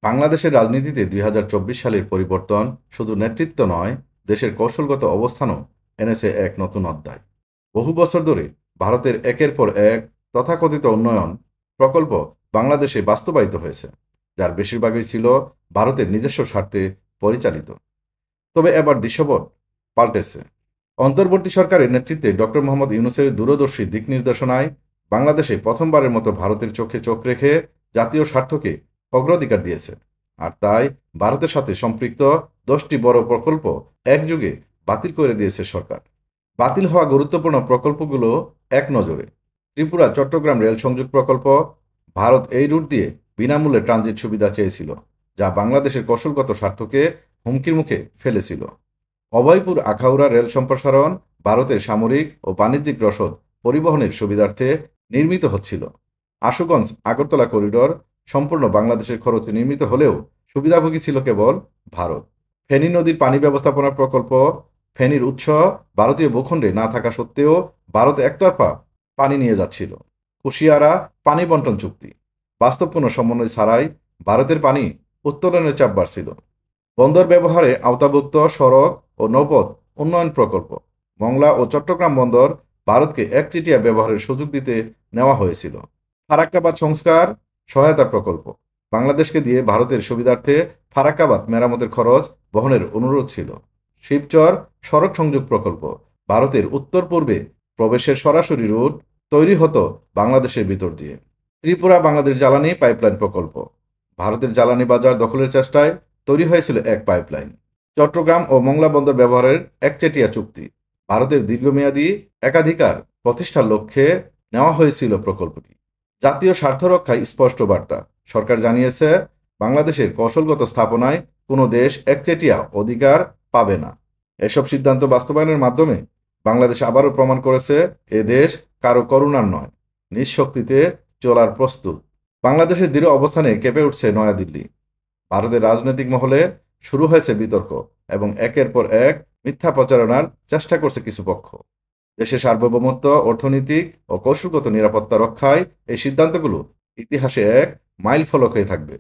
বাংলাদেশের রাজনীতিতে ২০২৪ সালের পরিবর্তন শুধু নেতৃত্ব নয়, দেশের কৌশলগত অবস্থানও এনেছে এক নতুন অধ্যায়। বহু বছর ধরে ভারতের একের পর এক তথাকথিত উন্নয়ন প্রকল্প বাংলাদেশে বাস্তবায়িত হয়েছে, যার বেশিরভাগই ছিল ভারতের নিজস্ব স্বার্থে পরিচালিত। তবে এবার দৃশ্যপট পাল্টেছে। অন্তর্বর্তী সরকারের নেতৃত্বে ডক্টর মোহাম্মদ ইউনূসের দূরদর্শী দিক নির্দেশনায় বাংলাদেশে প্রথমবারের মতো ভারতের চোখে চোখ রেখে জাতীয় স্বার্থকে অগ্রাধিকার দিয়েছে। আর তাই ভারতের সাথে সম্পৃক্ত 10টি বড় প্রকল্প একযোগে বাতিল করে দিয়েছে সরকার। বাতিল হওয়া গুরুত্বপূর্ণ প্রকল্পগুলো এক নজরে: ত্রিপুরা চট্টগ্রাম রেল সংযোগ প্রকল্প। ভারত এই রুট দিয়ে বিনামূল্যে ট্রানজিট সুবিধা চেয়েছিল, যা বাংলাদেশের কৌশলগত স্বার্থকে হুমকির মুখে ফেলেছিল। অভয়পুর আখাউড়া রেল সম্প্রসারণ ভারতের সামরিক ও বাণিজ্যিক রসদ পরিবহনের সুবিধার্থে নির্মিত হচ্ছিল। আশুগঞ্জ আগরতলা করিডোর সম্পূর্ণ বাংলাদেশের খরচে নির্মিত হলেও সুবিধাভোগী ছিল কেবল ভারত। ফেনী নদীর পানি ব্যবস্থাপনা প্রকল্প। ফেনীর উৎস ভারতীয় ভূখণ্ডে না থাকা সত্ত্বেও ভারত একতরফা পানি নিয়ে যাচ্ছিল। কুশিয়ারা পানি বন্টন চুক্তি বাস্তব কোনো সমন্বয় ছাড়াই ভারতের পানি উত্তোলনের চাপ বাড়ছিল। বন্দর ব্যবহারে আওতাভুক্ত সড়ক ও নৌপথ উন্নয়ন প্রকল্প। মংলা ও চট্টগ্রাম বন্দর ভারতকে একচেটিয়া ব্যবহারের সুযোগ দিতে নেওয়া হয়েছিল। ফারাক্কাবাদ সংস্কার সহায়তা প্রকল্প বাংলাদেশকে দিয়ে ভারতের সুবিধার্থে ফারাক্কাবাদ মেরামতের খরচ বহনের অনুরোধ ছিল। শিবচর সড়ক সংযোগ প্রকল্প ভারতের উত্তর পূর্বে প্রবেশের সরাসরি রুট তৈরি হতো বাংলাদেশের ভিতর দিয়ে। ত্রিপুরা বাংলাদেশ জ্বালানি পাইপলাইন প্রকল্প ভারতের জ্বালানি বাজার দখলের চেষ্টায় তৈরি হয়েছিল এক পাইপলাইন। চট্টগ্রাম ও মংলা বন্দর ব্যবহারের একচেটিয়া চুক্তি ভারতের দীর্ঘমেয়াদী একাধিকার প্রতিষ্ঠার লক্ষ্যে নেওয়া হয়েছিল প্রকল্পটি। জাতীয় স্বার্থ রক্ষায় স্পষ্ট বার্তা সরকার জানিয়েছে, বাংলাদেশের কৌশলগত স্থাপনায় কোনো দেশ একচেটিয়া অধিকার পাবে না। এসব সিদ্ধান্ত বাস্তবায়নের মাধ্যমে বাংলাদেশ আবারও প্রমাণ করেছে এ দেশ কারো করুণার নয়, নিজ শক্তিতে চলার প্রস্তুত। বাংলাদেশের দৃঢ় অবস্থানে কেঁপে উঠছে নয়াদিল্লি। ভারতের রাজনৈতিক মহলে শুরু হয়েছে বিতর্ক এবং একের পর এক মিথ্যা প্রচারণার চেষ্টা করছে কিছু পক্ষ। দেশের সার্বভৌমত্ব, অর্থনৈতিক ও কৌশলগত নিরাপত্তা রক্ষায় এই সিদ্ধান্তগুলো ইতিহাসে এক মাইল ফলক হয়ে থাকবে।